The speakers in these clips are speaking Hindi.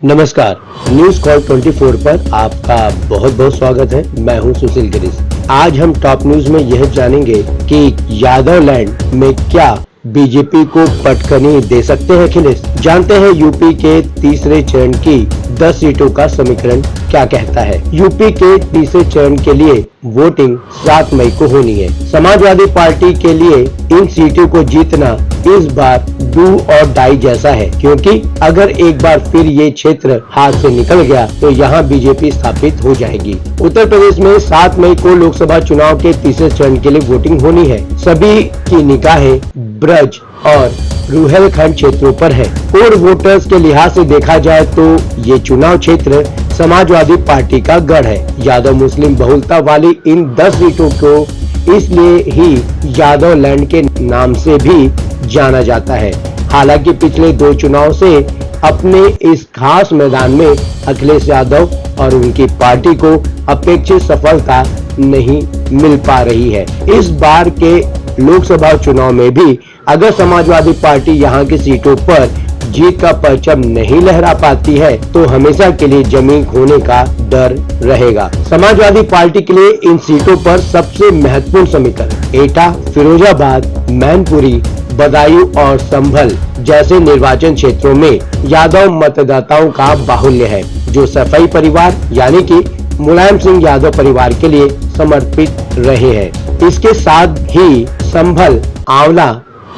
नमस्कार, न्यूज कॉल 24 पर आपका बहुत बहुत स्वागत है। मैं हूं सुशील गिरीश। आज हम टॉप न्यूज में यह जानेंगे कि यादव लैंड में क्या बीजेपी को पटखनी दे सकते हैं अखिलेश। जानते हैं यूपी के तीसरे चरण की 10 सीटों का समीकरण क्या कहता है। यूपी के तीसरे चरण के लिए वोटिंग 7 मई को होनी है। समाजवादी पार्टी के लिए इन सीटों को जीतना इस बार डू और डाई जैसा है, क्योंकि अगर एक बार फिर ये क्षेत्र हाथ से निकल गया तो यहाँ बीजेपी स्थापित हो जाएगी। उत्तर प्रदेश में 7 मई को लोकसभा चुनाव के तीसरे चरण के लिए वोटिंग होनी है। सभी की निगाहें ब्रज और रुहेलखंड क्षेत्रों पर है और वोटर्स के लिहाज से देखा जाए तो ये चुनाव क्षेत्र समाजवादी पार्टी का गढ़ है। यादव मुस्लिम बहुलता वाली इन 10 सीटों को इसलिए ही यादव लैंड के नाम से भी जाना जाता है। हालांकि पिछले 2 चुनाव से अपने इस खास मैदान में अखिलेश यादव और उनकी पार्टी को अपेक्षित सफलता नहीं मिल पा रही है। इस बार के लोकसभा चुनाव में भी अगर समाजवादी पार्टी यहाँ की सीटों पर जीत का परचम नहीं लहरा पाती है तो हमेशा के लिए जमीन खोने का डर रहेगा। समाजवादी पार्टी के लिए इन सीटों पर सबसे महत्वपूर्ण समीकरण एटा, फिरोजाबाद, मैनपुरी, बदायूं और संभल जैसे निर्वाचन क्षेत्रों में यादव मतदाताओं का बाहुल्य है, जो सफाई परिवार यानी कि मुलायम सिंह यादव परिवार के लिए समर्पित रहे हैं। इसके साथ ही संभल, आंवला,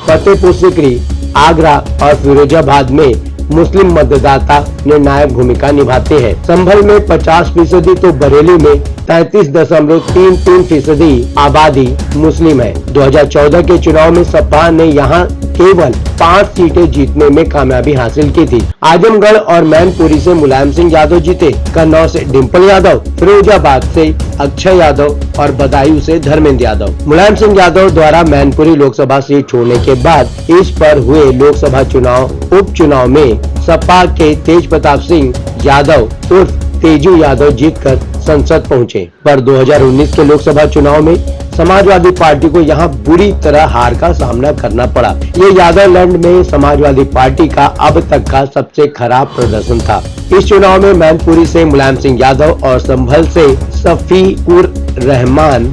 फतेहपुर सीकरी, आगरा और फिरोजाबाद में मुस्लिम मतदाता निर्णायक भूमिका निभाते हैं। संभल में 50% तो बरेली में 33.33% आबादी मुस्लिम है। 2014 के चुनाव में सपा ने यहाँ केवल 5 सीटें जीतने में कामयाबी हासिल की थी। आजमगढ़ और मैनपुरी से मुलायम सिंह यादव जीते, कन्नौज से डिम्पल यादव, फिरोजाबाद से अक्षय यादव और बदायूं से धर्मेंद्र यादव। मुलायम सिंह यादव द्वारा मैनपुरी लोकसभा सीट छोड़ने के बाद इस पर हुए लोकसभा उपचुनाव में सपा के तेज प्रताप सिंह यादव उर्फ तेजू यादव जीतकर संसद पहुंचे, पर 2019 के लोकसभा चुनाव में समाजवादी पार्टी को यहां बुरी तरह हार का सामना करना पड़ा। ये यादव लैंड में समाजवादी पार्टी का अब तक का सबसे खराब प्रदर्शन था। इस चुनाव में मैनपुरी से मुलायम सिंह यादव और संभल से शफीकुर रहमान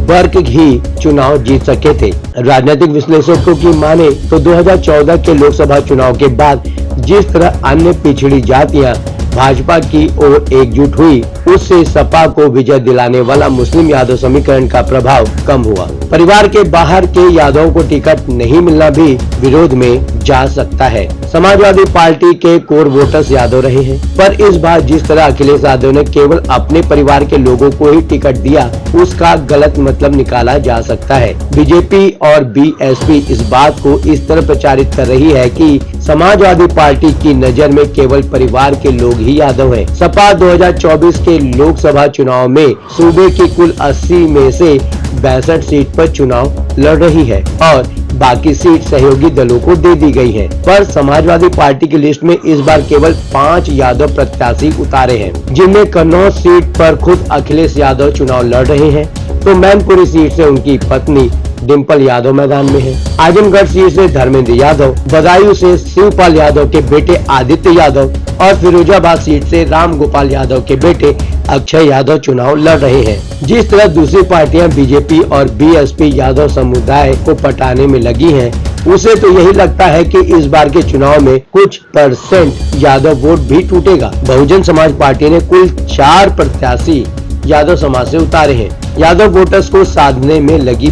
वर्ग ही चुनाव जीत सके थे। राजनीतिक विश्लेषकों की माने तो 2014 के लोकसभा चुनाव के बाद जिस तरह अन्य पिछड़ी जातियां भाजपा की ओर एकजुट हुई, उससे सपा को विजय दिलाने वाला मुस्लिम यादव समीकरण का प्रभाव कम हुआ। परिवार के बाहर के यादवों को टिकट नहीं मिलना भी विरोध में जा सकता है। समाजवादी पार्टी के कोर वोटर्स यादव रहे हैं, पर इस बार जिस तरह अखिलेश यादव ने केवल अपने परिवार के लोगों को ही टिकट दिया, उसका गलत मतलब निकाला जा सकता है। बीजेपी और बीएसपी इस बात को इस तरह प्रचारित कर रही है कि समाजवादी पार्टी की नजर में केवल परिवार के लोग ही यादव हैं। सपा 2024 के लोकसभा चुनाव में सूबे की कुल 80 में से 62 सीट पर चुनाव लड़ रही है और बाकी सीट सहयोगी दलों को दे दी गई है। पर समाजवादी पार्टी की लिस्ट में इस बार केवल 5 यादव प्रत्याशी उतारे हैं, जिनमें कन्नौज सीट पर खुद अखिलेश यादव चुनाव लड़ रहे हैं, तो मैनपुरी सीट से उनकी पत्नी डिम्पल यादव मैदान में है। आजमगढ़ सीट से धर्मेंद्र यादव, बदायूं से शिवपाल यादव के बेटे आदित्य यादव और फिरोजाबाद सीट से राम गोपाल यादव के बेटे अक्षय यादव चुनाव लड़ रहे हैं। जिस तरह दूसरी पार्टियां बीजेपी और बीएसपी यादव समुदाय को पटाने में लगी हैं, उसे तो यही लगता है कि इस बार के चुनाव में कुछ % यादव वोट भी टूटेगा। बहुजन समाज पार्टी ने कुल 4 प्रत्याशी यादव समाज से उतारे हैं। यादव वोटर्स को साधने में लगी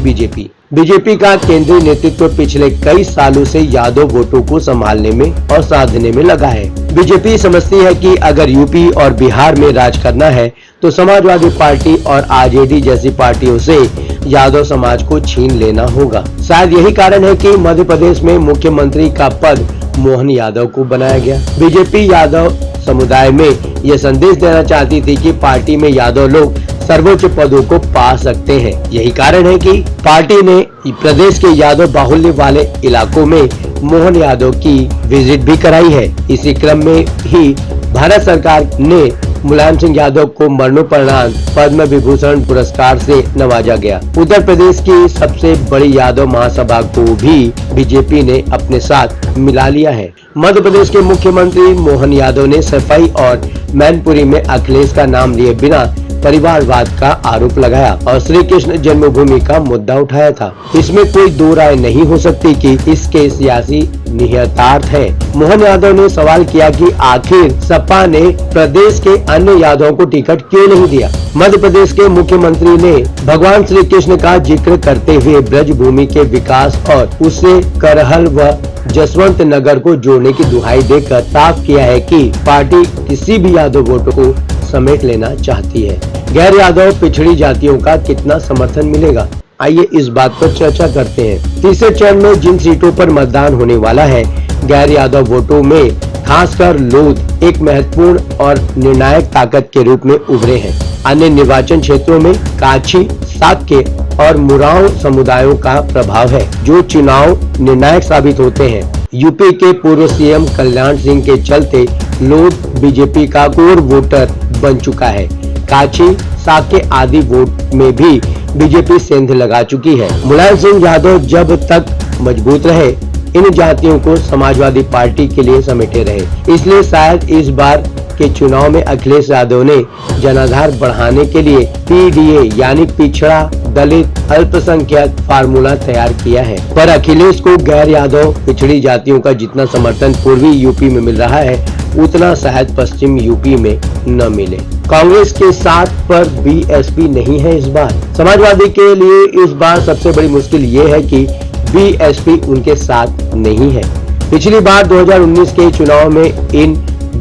बीजेपी का केंद्रीय नेतृत्व पिछले कई सालों से यादव वोटों को संभालने में और साधने में लगा है। बीजेपी समझती है कि अगर यूपी और बिहार में राज करना है तो समाजवादी पार्टी और आरजेडी जैसी पार्टियों से यादव समाज को छीन लेना होगा। शायद यही कारण है कि मध्य प्रदेश में मुख्यमंत्री का पद मोहन यादव को बनाया गया। बीजेपी यादव समुदाय में यह संदेश देना चाहती थी कि पार्टी में यादव लोग सर्वोच्च पदों को पा सकते हैं। यही कारण है कि पार्टी ने प्रदेश के यादव बाहुल्य वाले इलाकों में मोहन यादव की विजिट भी कराई है। इसी क्रम में ही भारत सरकार ने मुलायम सिंह यादव को मरणोपरांत पद्म विभूषण पुरस्कार से नवाजा गया। उत्तर प्रदेश की सबसे बड़ी यादव महासभा को भी बीजेपी ने अपने साथ मिला लिया है। मध्य प्रदेश के मुख्यमंत्री मोहन यादव ने सफाई और मैनपुरी में अखिलेश का नाम लिए बिना परिवारवाद का आरोप लगाया और श्री कृष्ण जन्मभूमि का मुद्दा उठाया था। इसमें कोई दो राय नहीं हो सकती कि इसके सियासी निहितार्थ है। मोहन यादव ने सवाल किया कि आखिर सपा ने प्रदेश के अन्य यादवों को टिकट क्यों नहीं दिया। मध्य प्रदेश के मुख्यमंत्री ने भगवान श्री कृष्ण का जिक्र करते हुए ब्रज भूमि के विकास और उससे करहल व जसवंत नगर को जोड़ने की दुहाई देकर साफ किया है कि पार्टी किसी भी यादव वोटों को समेट लेना चाहती है। गैर यादव पिछड़ी जातियों का कितना समर्थन मिलेगा, आइए इस बात पर चर्चा करते हैं। तीसरे चरण में जिन सीटों पर मतदान होने वाला है, गैर यादव वोटों में खासकर लोध एक महत्वपूर्ण और निर्णायक ताकत के रूप में उभरे हैं। अन्य निर्वाचन क्षेत्रों में काछी, साक्य और मुराव समुदायों का प्रभाव है, जो चुनाव निर्णायक साबित होते हैं। यूपी के पूर्व सीएम कल्याण सिंह के चलते लोध बीजेपी का कोर वोटर बन चुका है। काछी, साक्य आदि वोट में भी बीजेपी सेंध लगा चुकी है। मुलायम सिंह यादव जब तक मजबूत रहे, इन जातियों को समाजवादी पार्टी के लिए समेटे रहे। इसलिए शायद इस बार के चुनाव में अखिलेश यादव ने जनाधार बढ़ाने के लिए पीडीए यानी पिछड़ा दलित अल्पसंख्यक फार्मूला तैयार किया है। पर अखिलेश को गैर यादव पिछड़ी जातियों का जितना समर्थन पूर्वी यूपी में मिल रहा है, उतना शायद पश्चिम यूपी में न मिले। कांग्रेस के साथ पर बीएसपी नहीं है इस बार। समाजवादी के लिए इस बार सबसे बड़ी मुश्किल ये है कि बीएसपी उनके साथ नहीं है। पिछली बार 2019 के चुनाव में इन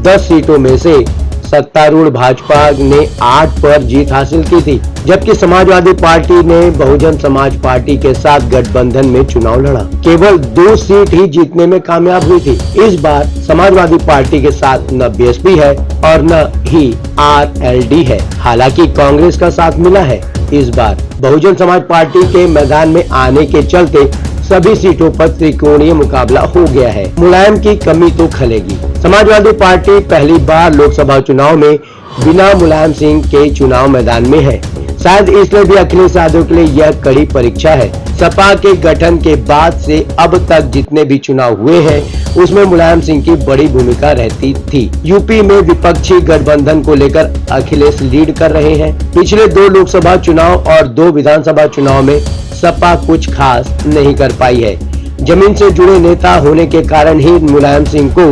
10 सीटों में से सत्तारूढ़ भाजपा ने 8 पर जीत हासिल की थी, जबकि समाजवादी पार्टी ने बहुजन समाज पार्टी के साथ गठबंधन में चुनाव लड़ा। केवल 2 सीट ही जीतने में कामयाब हुई थी। इस बार समाजवादी पार्टी के साथ न बीएसपी है और न ही आरएलडी है। हालांकि कांग्रेस का साथ मिला है। इस बार बहुजन समाज पार्टी के मैदान में आने के चलते सभी सीटों पर त्रिकोणीय मुकाबला हो गया है। मुलायम की कमी तो खलेगी। समाजवादी पार्टी पहली बार लोकसभा चुनाव में बिना मुलायम सिंह के चुनाव मैदान में है। शायद इसलिए भी अखिलेश यादव के लिए यह कड़ी परीक्षा है। सपा के गठन के बाद से अब तक जितने भी चुनाव हुए हैं, उसमें मुलायम सिंह की बड़ी भूमिका रहती थी। यूपी में विपक्षी गठबंधन को लेकर अखिलेश लीड कर रहे हैं। पिछले 2 लोकसभा चुनाव और 2 विधानसभा चुनाव में सपा कुछ खास नहीं कर पाई है। जमीन से जुड़े नेता होने के कारण ही मुलायम सिंह को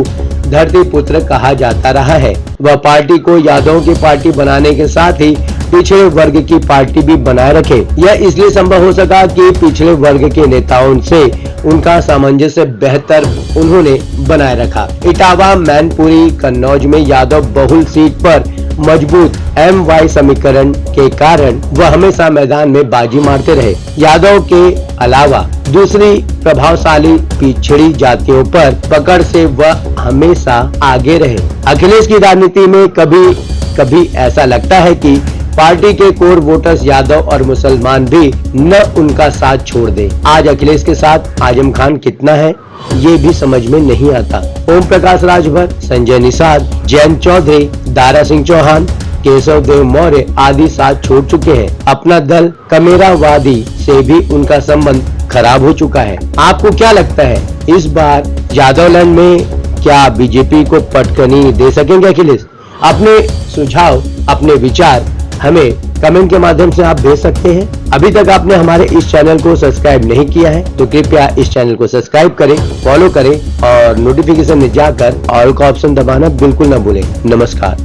धरती पुत्र कहा जाता रहा है। वह पार्टी को यादवों की पार्टी बनाने के साथ ही पिछड़े वर्ग की पार्टी भी बनाए रखे। यह इसलिए संभव हो सका कि पिछड़े वर्ग के नेताओं से उनका सामंजस्य बेहतर उन्होंने बनाए रखा। इटावा, मैनपुरी, कन्नौज में यादव बहुल सीट पर मजबूत MY समीकरण के कारण वह हमेशा मैदान में बाजी मारते रहे। यादव के अलावा दूसरी प्रभावशाली पिछड़ी जातियों पर पकड़ से वह हमेशा आगे रहे। अखिलेश की राजनीति में कभी कभी ऐसा लगता है कि पार्टी के कोर वोटर्स यादव और मुसलमान भी न उनका साथ छोड़ दे। आज अखिलेश के साथ आजम खान कितना है, ये भी समझ में नहीं आता। ओम प्रकाश राजभर, संजय निषाद, जयंत चौधरी, दारा सिंह चौहान, केशव देव मौर्य आदि साथ छोड़ चुके हैं। अपना दल कमेरावादी से भी उनका संबंध खराब हो चुका है। आपको क्या लगता है, इस बार यादवलैंड में क्या बीजेपी को पटकनी दे सकेंगे अखिलेश? अपने सुझाव, अपने विचार हमें कमेंट के माध्यम से आप भेज सकते हैं। अभी तक आपने हमारे इस चैनल को सब्सक्राइब नहीं किया है तो कृपया इस चैनल को सब्सक्राइब करें, फॉलो करें और नोटिफिकेशन में जाकर ऑल का ऑप्शन दबाना बिल्कुल न भूलें। नमस्कार।